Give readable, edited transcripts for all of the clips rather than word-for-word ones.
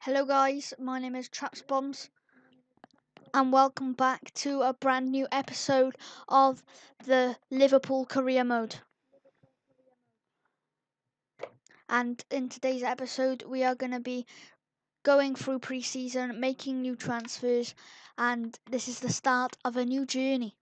Hello guys, my name is Traps Bombs and welcome back to a brand new episode of the Liverpool Career Mode. And in today's episode we are going to be going through pre-season, making new transfers, and this is the start of a new journey.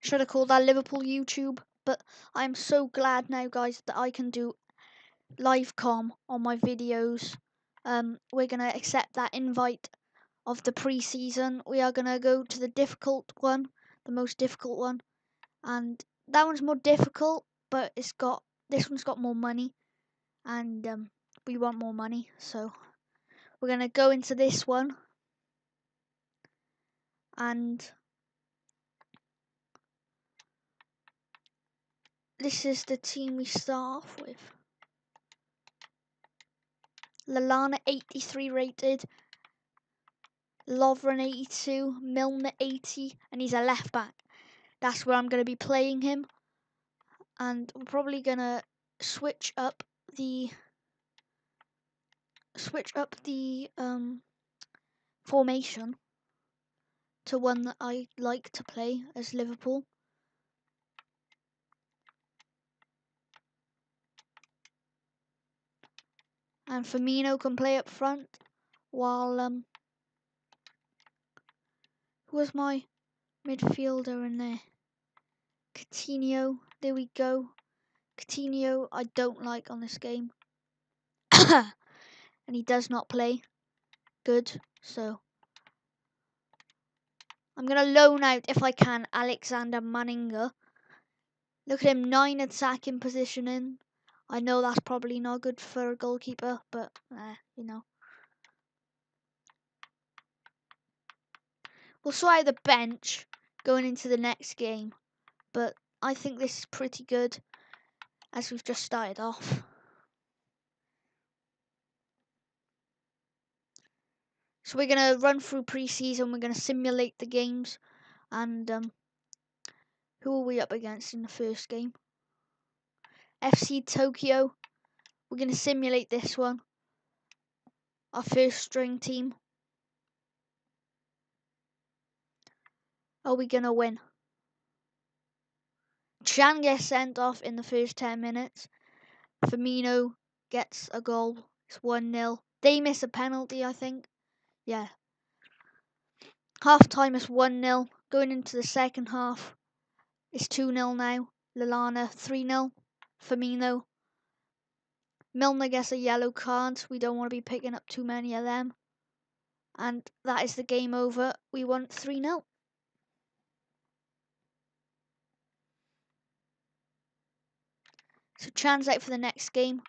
Should have called that Liverpool YouTube, but I'm so glad now guys that I can do live com on my videos. We're going to accept that invite of the pre-season. We are going to go to the difficult one, the most difficult one, and that one's more difficult, but this one's got more money, and we want more money, so we're going to go into this one. And this is the team we start off with. Lallana 83 rated, Lovren 82, Milner 80, and he's a left back. That's where I'm going to be playing him, and we're probably going to switch up the formation to one that I like to play as Liverpool. And Firmino can play up front while who was my midfielder in there? Coutinho, there we go. Coutinho I don't like on this game. And he does not play good, so I'm going to loan out, if I can, Alexander Manninger. Look at him, 9 attacking positioning. I know that's probably not good for a goalkeeper, but, you know. We'll sort out the bench going into the next game, but I think this is pretty good as we've just started off. So we're going to run through pre-season, we're going to simulate the games, and who are we up against in the first game? FC Tokyo. We're going to simulate this one. Our first string team. Are we going to win? Chan gets sent off in the first 10 minutes. Firmino gets a goal. It's 1-0. They miss a penalty, I think. Yeah. Half time is 1-0. Going into the second half, it's 2-0 now. Lallana 3-0. Firmino. Milner gets a yellow card. We don't want to be picking up too many of them. And that is the game over. We won 3-0. So Chan's out for the next game.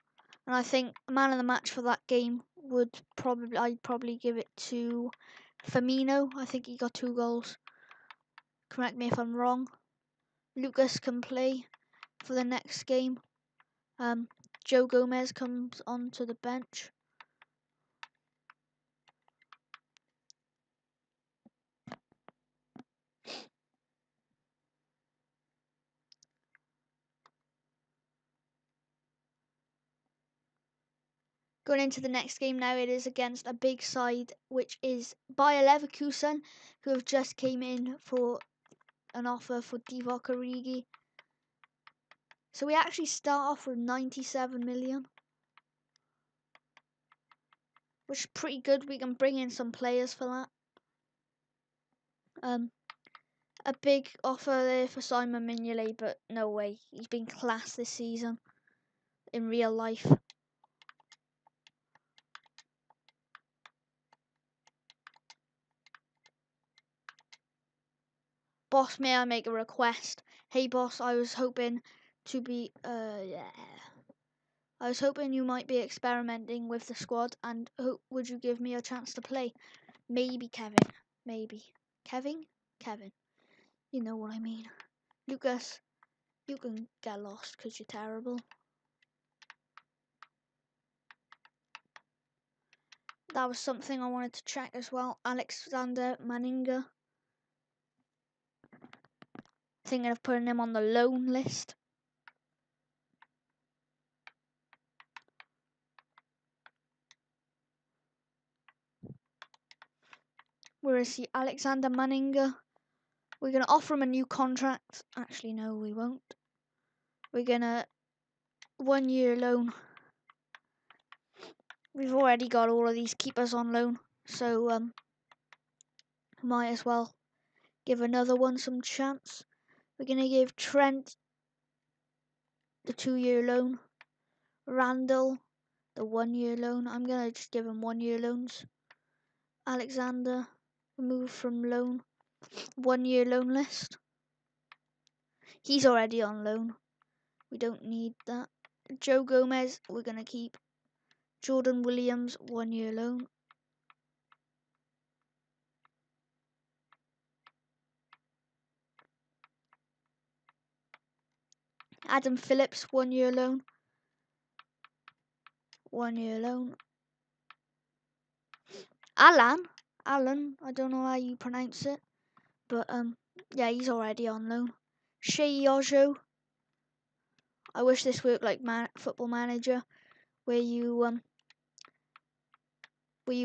And I think man of the match for that game I'd probably give it to Firmino. I think he got 2 goals. Correct me if I'm wrong. Lucas can play for the next game. Joe Gomez comes onto the bench. Going into the next game now, it is against a big side, which is Bayer Leverkusen, who have just came in for an offer for Divock Origi. So we actually start off with 97 million. Which is pretty good. We can bring in some players for that. A big offer there for Simon Mignolet, but no way. He's been class this season in real life. Boss, may I make a request? Hey boss, I was hoping to be I was hoping you might be experimenting with the squad, and would you give me a chance to play? Maybe Kevin. Maybe. Kevin? Kevin. You know what I mean. Lucas, you can get lost because you're terrible. That was something I wanted to check as well. Alexander Manninger. thinking of putting him on the loan list. Where is he? Alexander Manninger. We're going to offer him a new contract. Actually, no, we won't. We're going to 1 year loan. We've already got all of these keepers on loan, so might as well give another one some chance. We're going to give Trent the 2 year loan. Randall the 1 year loan. I'm going to just give him 1 year loans. Alexander, remove from loan. 1 year loan list. He's already on loan. We don't need that. Joe Gomez, we're going to keep. Jordan Williams, 1 year loan. Adam Phillips, 1 year loan. 1 year loan. Alan, I don't know how you pronounce it, but yeah, he's already on loan. Shea Yojo. I wish this worked like Football Manager, where you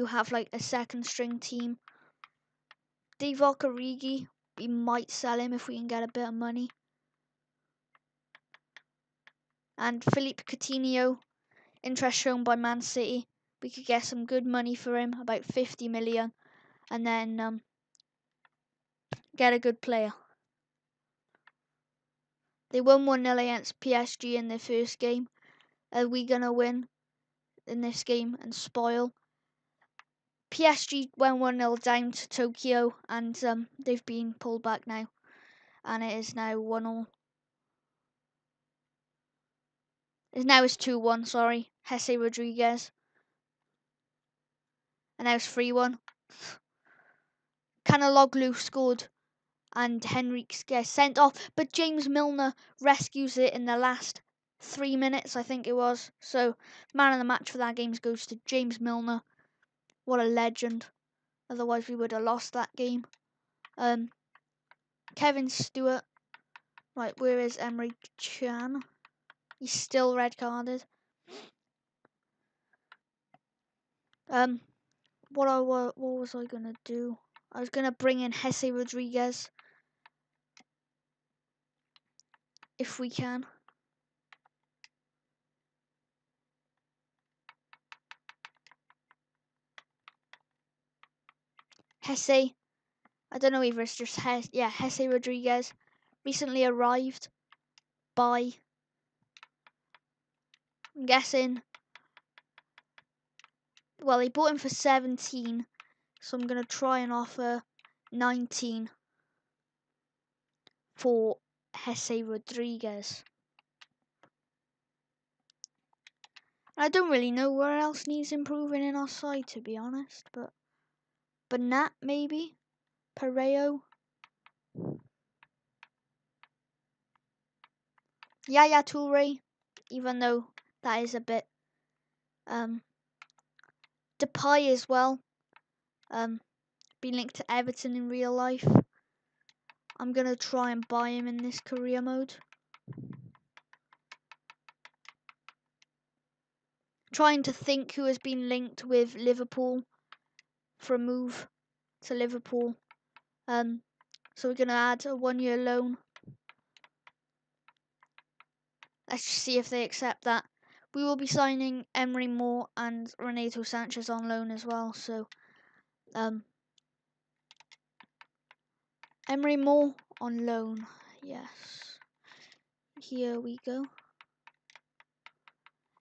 have like a second string team. Divock Origi, we might sell him if we can get a bit of money. And Philippe Coutinho, interest shown by Man City. We could get some good money for him, about 50 million, and then get a good player. They won 1-0 against PSG in their first game. Are we going to win in this game and spoil? PSG went 1-0 down to Tokyo, and they've been pulled back now. And it is now 1-0. It's 2-1, sorry. Jesse Rodriguez. And now it's 3-1. Kanaloglu scored and Henrique gets sent off, but James Milner rescues it in the last 3 minutes, I think it was. So man of the match for that game goes to James Milner. What a legend. Otherwise we would have lost that game. Kevin Stewart. Right, where is Emre Can? He's still red carded. What was I gonna do? I was gonna bring in Jesse Rodriguez if we can. Jesse, I don't know either. It's just Jesse Rodriguez, recently arrived by. I'm guessing. Well, he bought him for 17, so I'm gonna try and offer 19 for Jesse Rodriguez. I don't really know where else needs improving in our side, to be honest, but Bernat maybe, Pareo, Yaya Toure, even though that is a bit, Depay as well, being linked to Everton in real life. I'm gonna try and buy him in this career mode. Trying to think who has been linked with Liverpool for a move to Liverpool. So we're gonna add a 1 year loan. Let's just see if they accept that. We will be signing Emery Moore and Renato Sanchez on loan as well. So Emery Moore on loan. Yes. Here we go.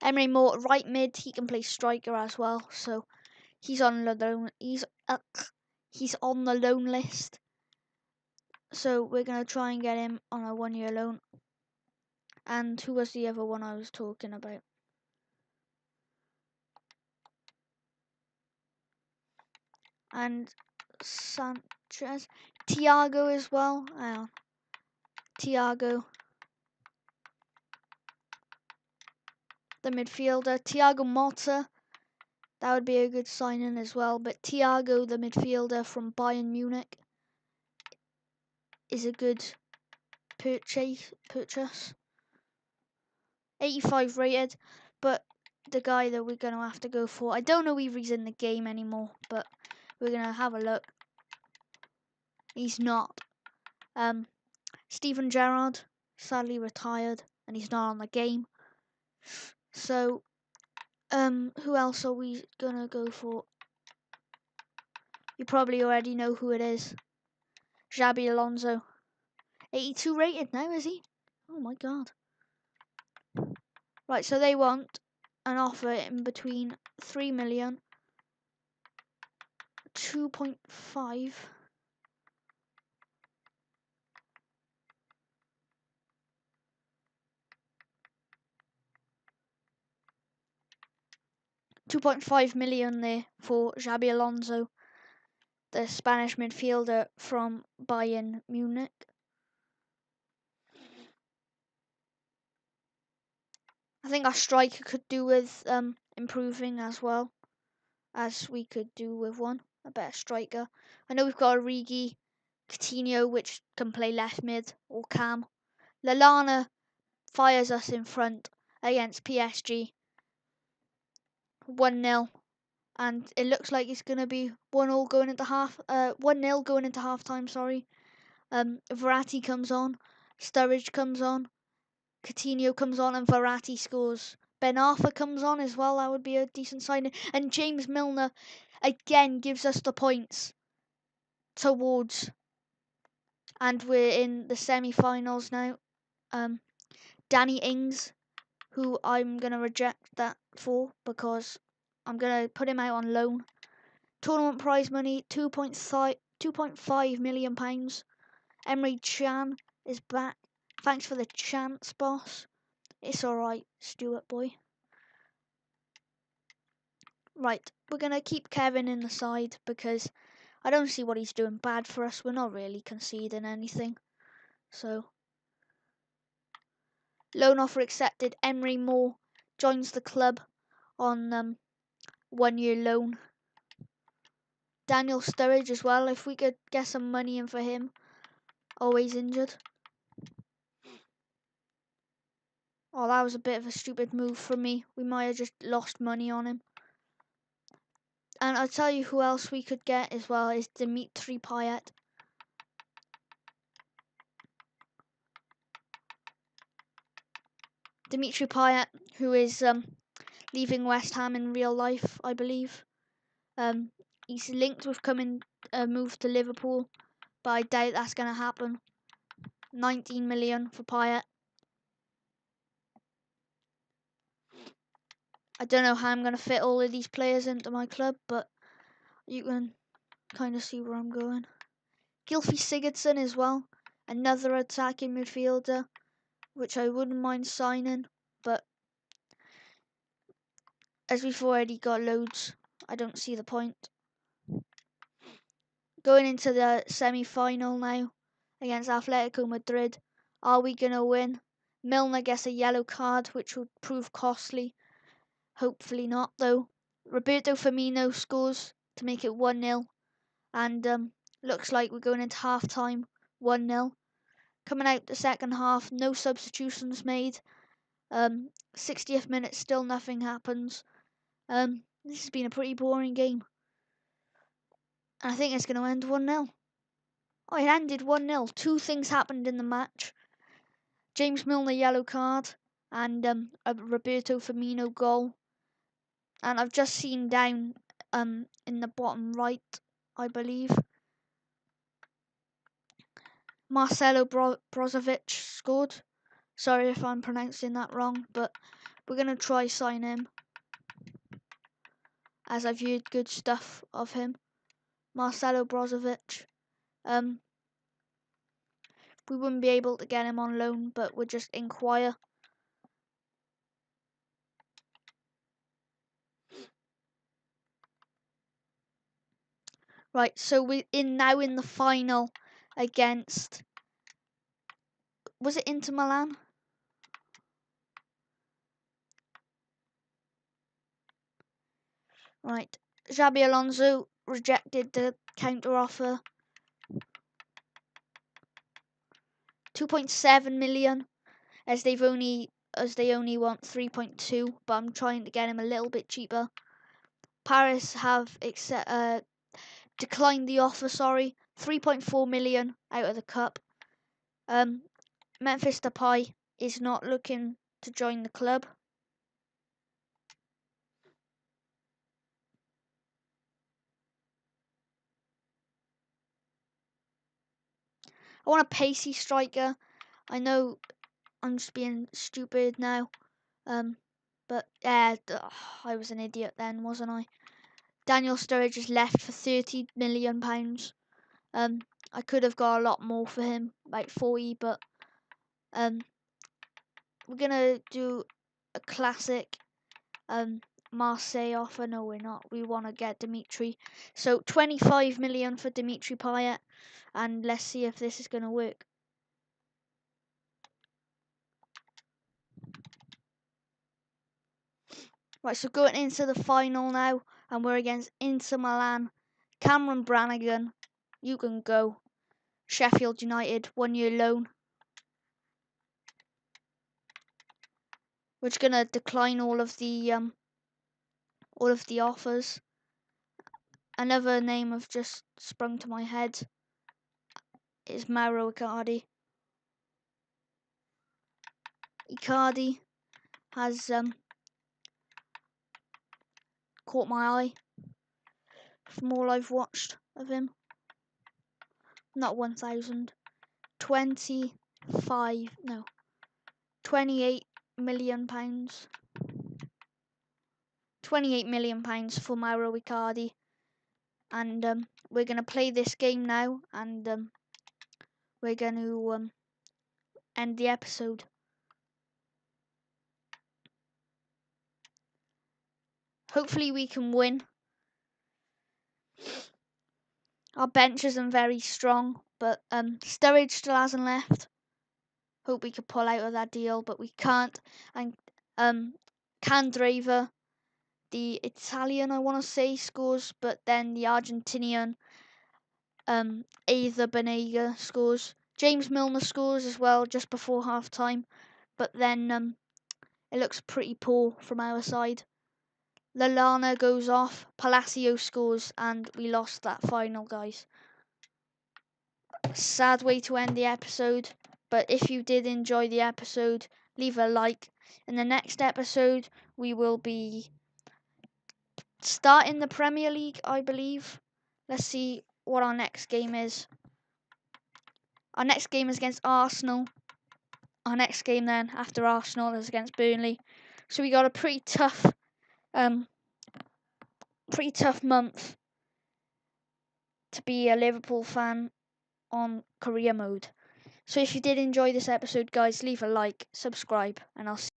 Emery Moore, right mid, he can play striker as well. So he's on the loan. He's on the loan list. So we're gonna try and get him on a 1 year loan. And who was the other one I was talking about? And Sanchez, Thiago as well. Thiago, the midfielder. Thiago Motta, that would be a good signing as well. But Thiago, the midfielder from Bayern Munich, is a good purchase. 85 rated, but the guy that we're going to have to go for, I don't know if he's in the game anymore, but we're going to have a look. He's not. Steven Gerrard, sadly retired, and he's not on the game. So, who else are we going to go for? You probably already know who it is. Xabi Alonso. 82 rated now, is he? Oh my god. Right, so they want an offer in between 3 million, 2.5. 2.5 million there for Xabi Alonso, the Spanish midfielder from Bayern Munich. I think our striker could do with improving as well, as we could do with a better striker. I know we've got Origi, Coutinho, which can play left mid or cam. Lallana fires us in front against PSG. 1-0. And it looks like it's going to be 1-0 going into 1-0 going into half time, sorry. Verratti comes on, Sturridge comes on, Coutinho comes on, and Verratti scores. Ben Arfa comes on as well, that would be a decent signing. And James Milner again gives us the points towards. And we're in the semi-finals now. Danny Ings, who I'm going to reject that for because I'm going to put him out on loan. Tournament prize money, £2.5 million. Emre Can is back. Thanks for the chance, boss. It's alright, Stuart boy. Right, we're going to keep Kevin in the side because I don't see what he's doing bad for us. We're not really conceding anything. So, loan offer accepted. Emery Moore joins the club on 1-year loan. Daniel Sturridge as well, if we could get some money in for him. Always injured. Oh, that was a bit of a stupid move from me. We might have just lost money on him. And I'll tell you who else we could get as well is Dimitri Payet. Dimitri Payet, who is leaving West Ham in real life, I believe. He's linked with coming move to Liverpool, but I doubt that's going to happen. 19 million for Payet. I don't know how I'm going to fit all of these players into my club, but you can kind of see where I'm going. Gylfi Sigurdsson as well, another attacking midfielder, which I wouldn't mind signing, but as we've already got loads, I don't see the point. Going into the semi-final now against Atletico Madrid, are we going to win? Milner gets a yellow card, which would prove costly. Hopefully not, though. Roberto Firmino scores to make it 1-0, and looks like we're going into half-time 1-0. Coming out the second half, no substitutions made. 60th minute, still nothing happens. This has been a pretty boring game. And I think it's going to end 1-0. Oh, it ended 1-0. Two things happened in the match. James Milner yellow card and a Roberto Firmino goal. And I've just seen down in the bottom right, I believe, Marcelo Brozovic scored. Sorry if I'm pronouncing that wrong, but we're going to try sign him, as I've heard good stuff of him. Marcelo Brozovic. We wouldn't be able to get him on loan, but we'll just inquire. Right, so we're now in the final against, was it Inter Milan? Right, Xabi Alonso rejected the counter offer. 2.7 million, as they only want 3.2, but I'm trying to get him a little bit cheaper. Paris have declined the offer. 3.4 million out of the cup. Memphis Depay is not looking to join the club. I want a pacey striker. I know I'm just being stupid now. But yeah, I was an idiot then, wasn't I? Daniel Sturridge is left for £30 million. I could have got a lot more for him, like 40, but we're gonna do a classic Marseille offer. No, we're not. We want to get Dimitri. So 25 million for Dimitri Payet, and let's see if this is gonna work. Right, so going into the final now, and we're against Inter Milan. Cameron Brannigan, you can go. Sheffield United, 1 year loan. We're just gonna decline all of the offers. Another name I've just sprung to my head is Mauro Icardi. Icardi has caught my eye from all I've watched of him. Not 1,000. 28 million pounds. 28 million pounds for Mauro Icardi. And we're gonna play this game now, and we're gonna end the episode. Hopefully we can win. Our bench isn't very strong, but Sturridge still hasn't left. Hope we could pull out of that deal, but we can't. And Candreva, the Italian, I want to say, scores, but then the Argentinian, Either Banega scores. James Milner scores as well just before half time, but then it looks pretty poor from our side. Lallana goes off, Palacio scores, and we lost that final, guys. Sad way to end the episode, but if you did enjoy the episode, leave a like. In the next episode, we will be starting the Premier League, I believe. Let's see what our next game is. Our next game is against Arsenal. Our next game then after Arsenal is against Burnley. So we got a pretty tough month to be a Liverpool fan on career mode. So if you did enjoy this episode, guys, leave a like, subscribe, and I'll see you.